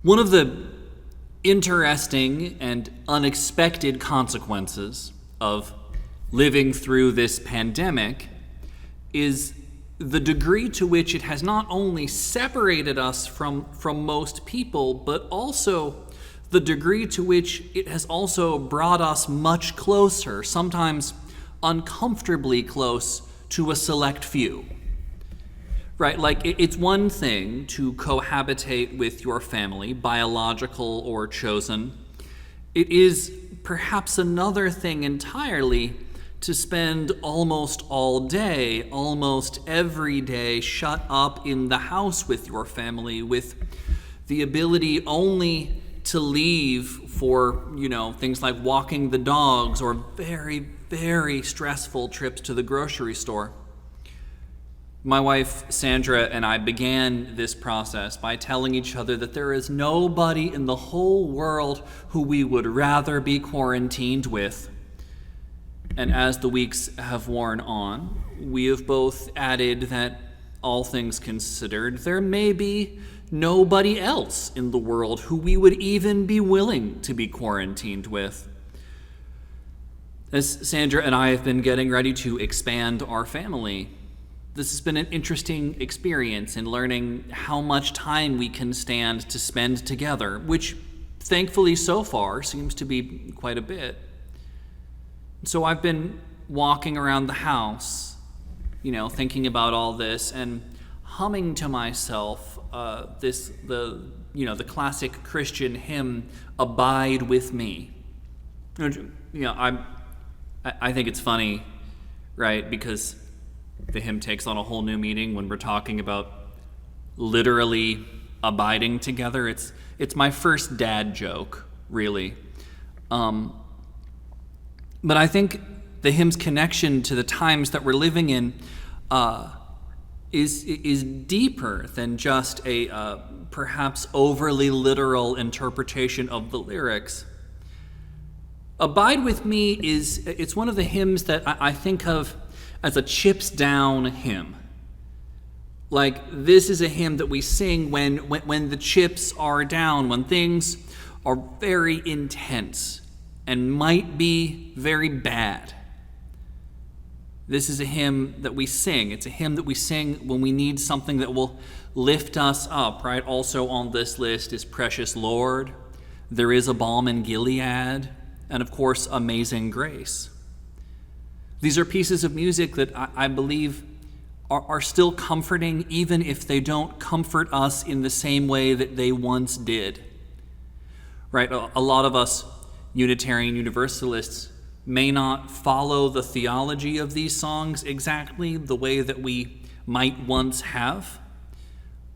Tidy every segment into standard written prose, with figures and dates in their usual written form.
One of the interesting and unexpected consequences of living through this pandemic is the degree to which it has not only separated us from most people, but also the degree to which it has also brought us much closer, sometimes uncomfortably close, to a select few. Right, like it's one thing to cohabitate with your family, biological or chosen. It is perhaps another thing entirely to spend almost all day, almost every day, shut up in the house with your family, with the ability only to leave for, things like walking the dogs or very, very stressful trips to the grocery store. My wife, Sandra, and I began this process by telling each other that there is nobody in the whole world who we would rather be quarantined with. And as the weeks have worn on, we have both added that, all things considered, there may be nobody else in the world who we would even be willing to be quarantined with. As Sandra and I have been getting ready to expand our family, this has been an interesting experience in learning how much time we can stand to spend together, which thankfully so far seems to be quite a bit. So I've been walking around the house, thinking about all this and humming to myself the classic Christian hymn, "Abide with Me." I think it's funny, right? Because the hymn takes on a whole new meaning when we're talking about literally abiding together. It's my first dad joke, really. But I think the hymn's connection to the times that we're living in is deeper than just a perhaps overly literal interpretation of the lyrics. Abide with Me it's one of the hymns that I think of as a chips down hymn. Like, this is a hymn that we sing when the chips are down, when things are very intense and might be very bad. This is a hymn that we sing. It's a hymn that we sing when we need something that will lift us up, right? Also on this list is Precious Lord, There Is a Balm in Gilead, and of course, Amazing Grace. These are pieces of music that I believe are still comforting, even if they don't comfort us in the same way that they once did. Right? A lot of us Unitarian Universalists may not follow the theology of these songs exactly the way that we might once have.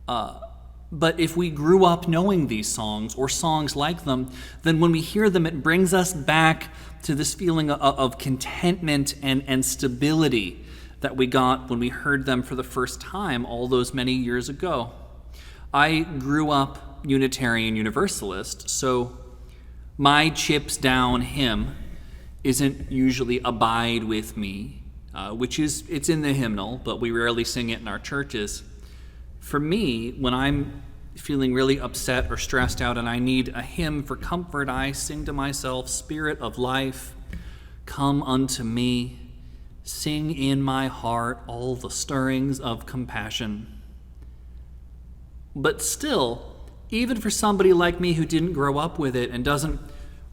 But if we grew up knowing these songs or songs like them, then when we hear them, it brings us back to this feeling of contentment and stability that we got when we heard them for the first time all those many years ago. I grew up Unitarian Universalist, so my chips down hymn isn't usually Abide with Me, it's in the hymnal, but we rarely sing it in our churches. For me, when I'm feeling really upset or stressed out and I need a hymn for comfort, I sing to myself, "Spirit of life, come unto me, sing in my heart all the stirrings of compassion." But still, even for somebody like me who didn't grow up with it and doesn't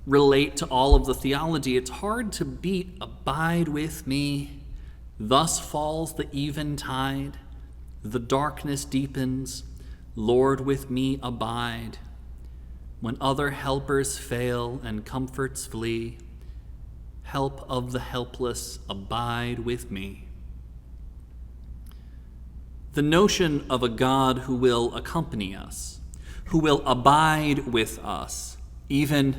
relate to all of the theology, it's hard to beat "Abide with me, thus falls the eventide, the darkness deepens, Lord with me abide. When other helpers fail and comforts flee, help of the helpless, abide with me." The notion of a God who will accompany us, who will abide with us, even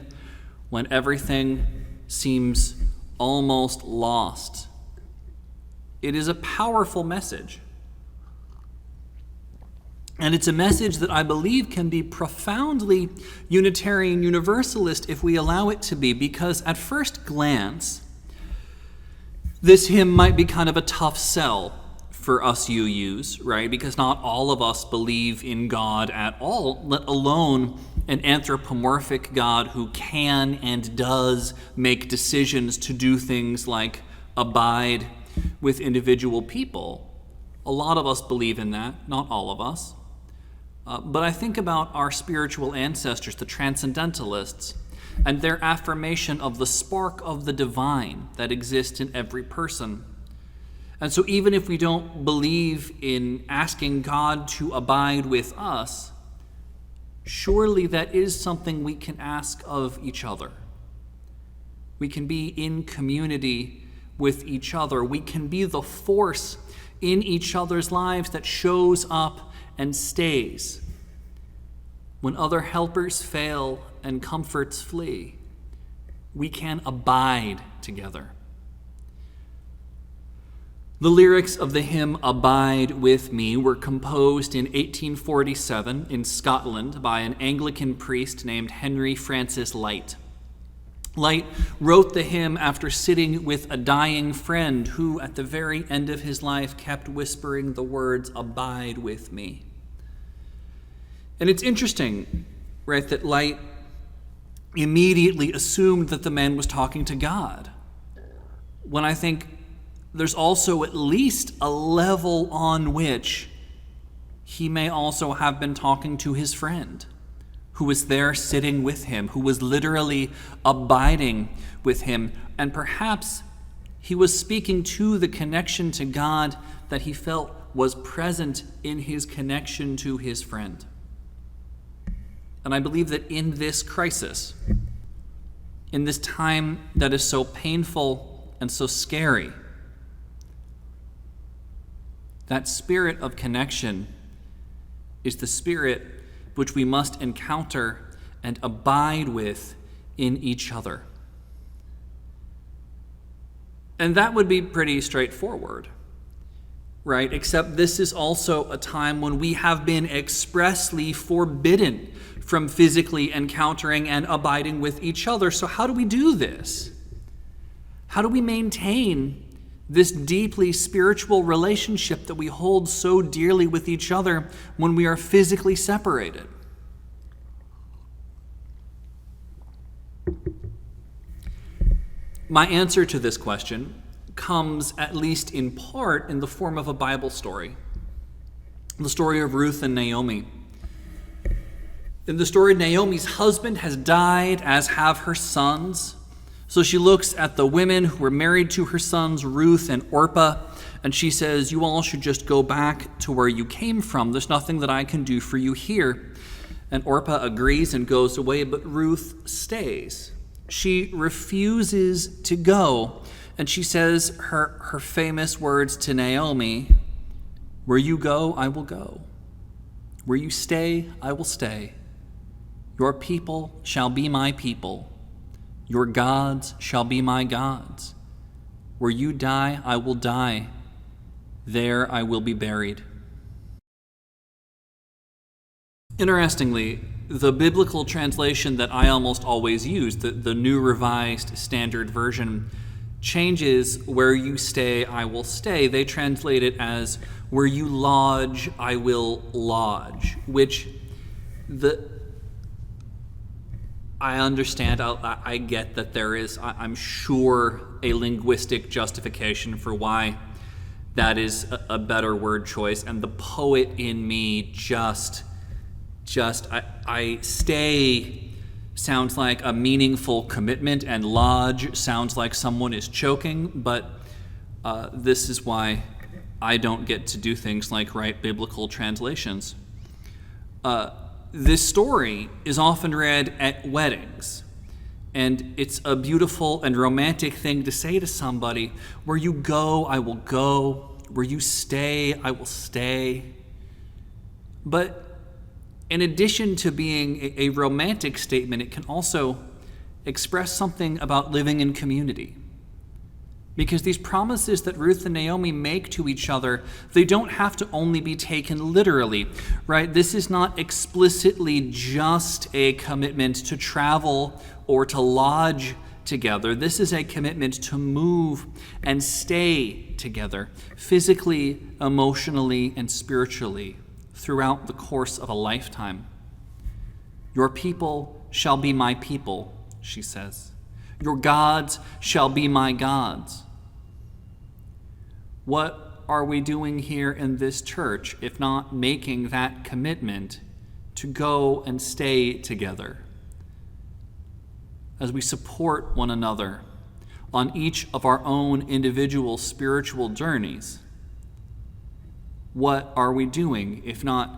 when everything seems almost lost, it is a powerful message. And it's a message that I believe can be profoundly Unitarian Universalist if we allow it to be, because at first glance, this hymn might be kind of a tough sell for us UUs, right? Because not all of us believe in God at all, let alone an anthropomorphic God who can and does make decisions to do things like abide with individual people. A lot of us believe in that, not all of us. But I think about our spiritual ancestors, the transcendentalists, and their affirmation of the spark of the divine that exists in every person. And so even if we don't believe in asking God to abide with us, surely that is something we can ask of each other. We can be in community with each other. We can be the force in each other's lives that shows up and stays. When other helpers fail and comforts flee, we can abide together. The lyrics of the hymn "Abide With Me" were composed in 1847 in Scotland by an Anglican priest named Henry Francis Lyte. Lyte wrote the hymn after sitting with a dying friend who, at the very end of his life, kept whispering the words, "Abide with me." And it's interesting, right, that Lyte immediately assumed that the man was talking to God, when I think there's also at least a level on which he may also have been talking to his friend, who was there sitting with him, who was literally abiding with him. And perhaps he was speaking to the connection to God that he felt was present in his connection to his friend. And I believe that in this crisis, in this time that is so painful and so scary, that spirit of connection is the spirit which we must encounter and abide with in each other. And that would be pretty straightforward, right? Except this is also a time when we have been expressly forbidden from physically encountering and abiding with each other. So how do we do this? How do we maintain this deeply spiritual relationship that we hold so dearly with each other when we are physically separated? My answer to this question comes, at least in part, in the form of a Bible story. The story of Ruth and Naomi. In the story, Naomi's husband has died, as have her sons. So she looks at the women who were married to her sons, Ruth and Orpah, and she says, "You all should just go back to where you came from. There's nothing that I can do for you here." And Orpah agrees and goes away, but Ruth stays. She refuses to go, and she says her famous words to Naomi, "Where you go, I will go. Where you stay, I will stay. Your people shall be my people. Your gods shall be my gods. Where you die, I will die. There I will be buried." Interestingly, the biblical translation that I almost always use, the New Revised Standard Version, changes "where you stay, I will stay." They translate it as "where you lodge, I will lodge," which I understand, I get that there is, I'm sure, a linguistic justification for why that is a better word choice. And the poet in me I stay sounds like a meaningful commitment, and lodge sounds like someone is choking. But this is why I don't get to do things like write biblical translations. This story is often read at weddings, and it's a beautiful and romantic thing to say to somebody, "Where you go, I will go. Where you stay, I will stay." But in addition to being a romantic statement, it can also express something about living in community. Because these promises that Ruth and Naomi make to each other, they don't have to only be taken literally, right? This is not explicitly just a commitment to travel or to lodge together. This is a commitment to move and stay together, physically, emotionally, and spiritually, throughout the course of a lifetime. Your people shall be my people, she says. Your gods shall be my gods. What are we doing here in this church if not making that commitment to go and stay together as we support one another on each of our own individual spiritual journeys? What are we doing if not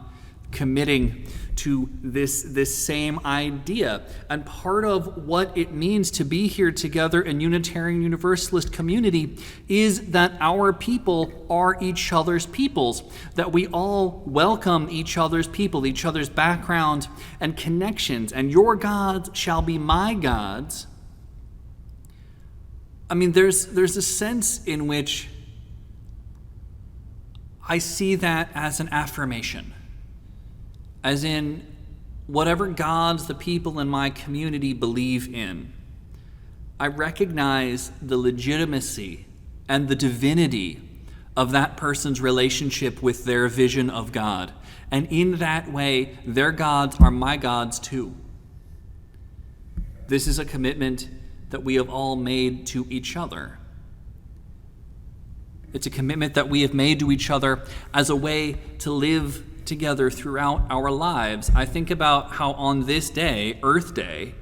committing to this same idea? And part of what it means to be here together in Unitarian Universalist community is that our people are each other's peoples, that we all welcome each other's people, each other's background and connections, and your gods shall be my gods. I mean, there's a sense in which I see that as an affirmation, as in whatever gods the people in my community believe in, I recognize the legitimacy and the divinity of that person's relationship with their vision of God. And in that way, their gods are my gods too. This is a commitment that we have all made to each other. It's a commitment that we have made to each other as a way to live together throughout our lives. I think about how on this day, Earth Day,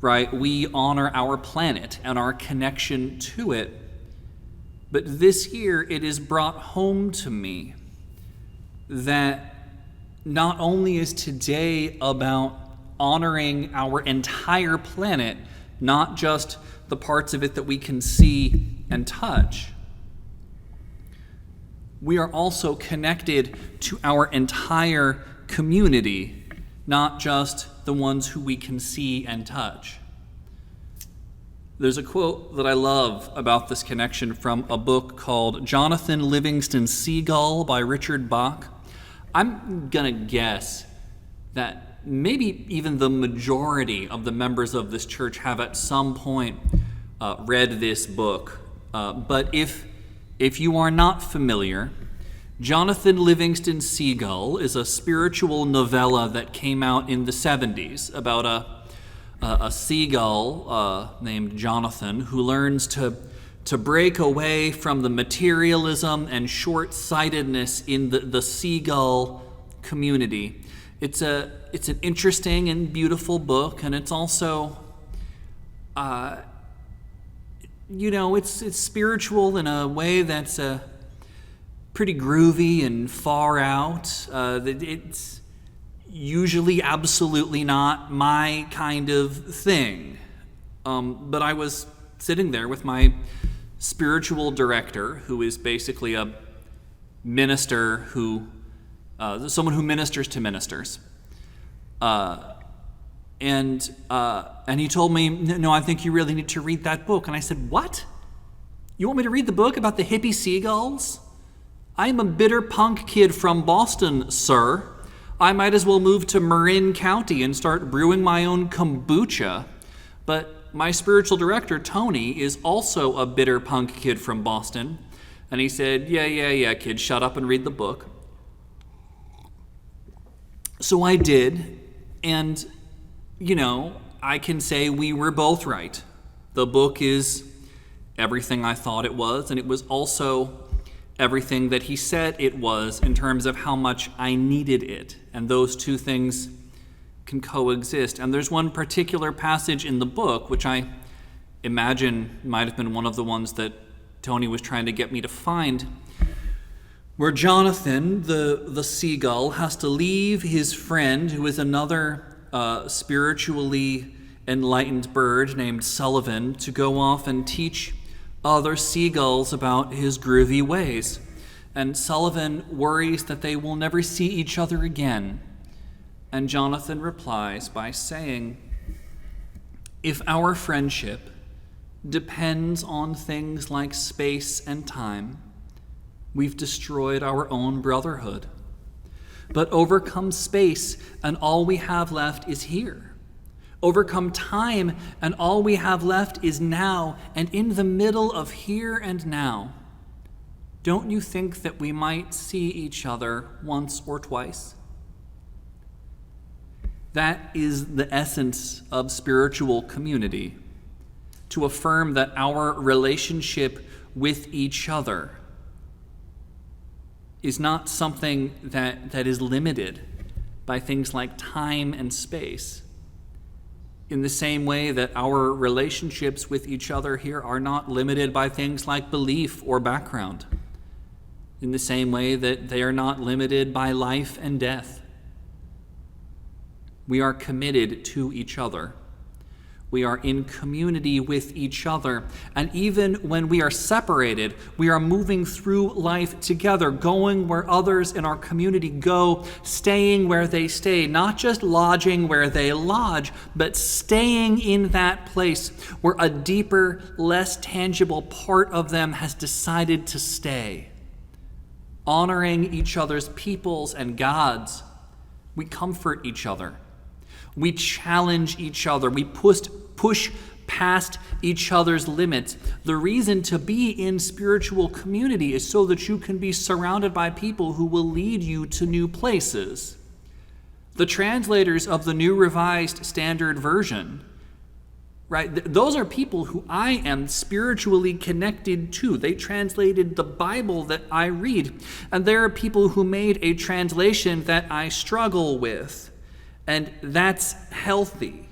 right, we honor our planet and our connection to it. But this year, it is brought home to me that not only is today about honoring our entire planet, not just the parts of it that we can see and touch, we are also connected to our entire community, not just the ones who we can see and touch. There's a quote that I love about this connection from a book called Jonathan Livingston Seagull by Richard Bach. I'm going to guess that maybe even the majority of the members of this church have at some point read this book. But if you are not familiar, Jonathan Livingston Seagull is a spiritual novella that came out in the 70s about a seagull named Jonathan who learns to break away from the materialism and short-sightedness in the seagull community. It's an interesting and beautiful book, and it's also it's spiritual in a way that's pretty groovy and far out. It's usually absolutely not my kind of thing. But I was sitting there with my spiritual director, who is basically a minister someone who ministers to ministers. And he told me, no, I think you really need to read that book. And I said, what? You want me to read the book about the hippie seagulls? I'm a bitter punk kid from Boston, sir. I might as well move to Marin County and start brewing my own kombucha. But my spiritual director, Tony, is also a bitter punk kid from Boston. And he said, yeah, kid, shut up and read the book. So I did, and I can say we were both right. The book is everything I thought it was, and it was also everything that he said it was in terms of how much I needed it. And those two things can coexist. And there's one particular passage in the book, which I imagine might have been one of the ones that Tony was trying to get me to find, where Jonathan, the seagull, has to leave his friend, who is another spiritually enlightened bird named Sullivan, to go off and teach other seagulls about his groovy ways. And Sullivan worries that they will never see each other again. And Jonathan replies by saying, if our friendship depends on things like space and time, we've destroyed our own brotherhood. But overcome space, and all we have left is here. Overcome time, and all we have left is now, and in the middle of here and now. Don't you think that we might see each other once or twice? That is the essence of spiritual community, to affirm that our relationship with each other is not something that is limited by things like time and space, in the same way that our relationships with each other here are not limited by things like belief or background, in the same way that they are not limited by life and death. We are committed to each other. We are in community with each other. And even when we are separated, we are moving through life together, going where others in our community go, staying where they stay, not just lodging where they lodge, but staying in that place where a deeper, less tangible part of them has decided to stay. Honoring each other's peoples and gods, we comfort each other. We challenge each other. We push past each other's limits. The reason to be in spiritual community is so that you can be surrounded by people who will lead you to new places. The translators of the New Revised Standard Version, right, those are people who I am spiritually connected to. They translated the Bible that I read. And there are people who made a translation that I struggle with. And that's healthy.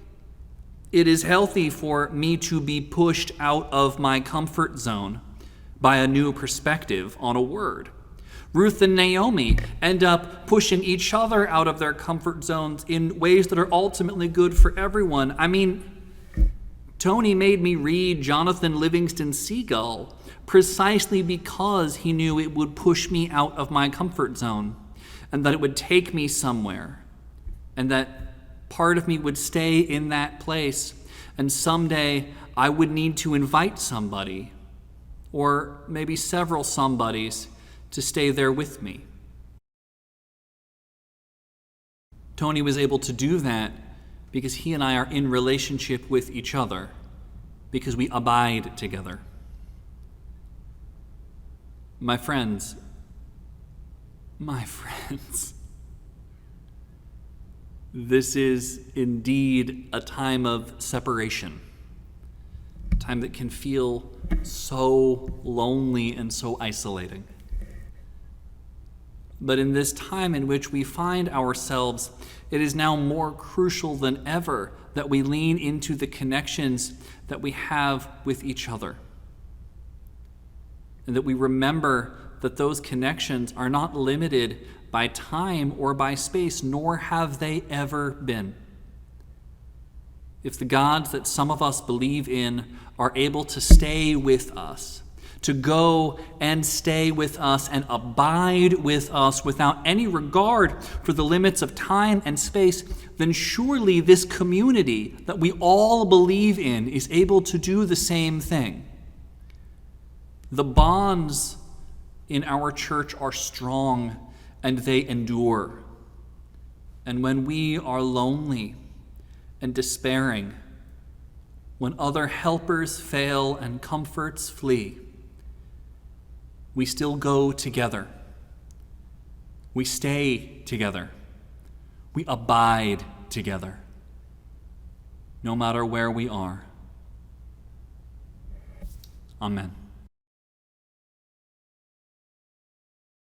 It is healthy for me to be pushed out of my comfort zone by a new perspective on a word. Ruth and Naomi end up pushing each other out of their comfort zones in ways that are ultimately good for everyone. I mean, Tony made me read Jonathan Livingston Seagull precisely because he knew it would push me out of my comfort zone and that it would take me somewhere. And that part of me would stay in that place. And someday I would need to invite somebody, or maybe several somebodies, to stay there with me. Tony was able to do that because he and I are in relationship with each other, because we abide together. My friends, this is indeed a time of separation, a time that can feel so lonely and so isolating. But in this time in which we find ourselves, it is now more crucial than ever that we lean into the connections that we have with each other, and that we remember that those connections are not limited by time or by space, nor have they ever been. If the gods that some of us believe in are able to stay with us, to go and stay with us and abide with us without any regard for the limits of time and space, then surely this community that we all believe in is able to do the same thing. The bonds in our church are strong and they endure. And when we are lonely and despairing, when other helpers fail and comforts flee, we still go together. We stay together. We abide together, no matter where we are. Amen.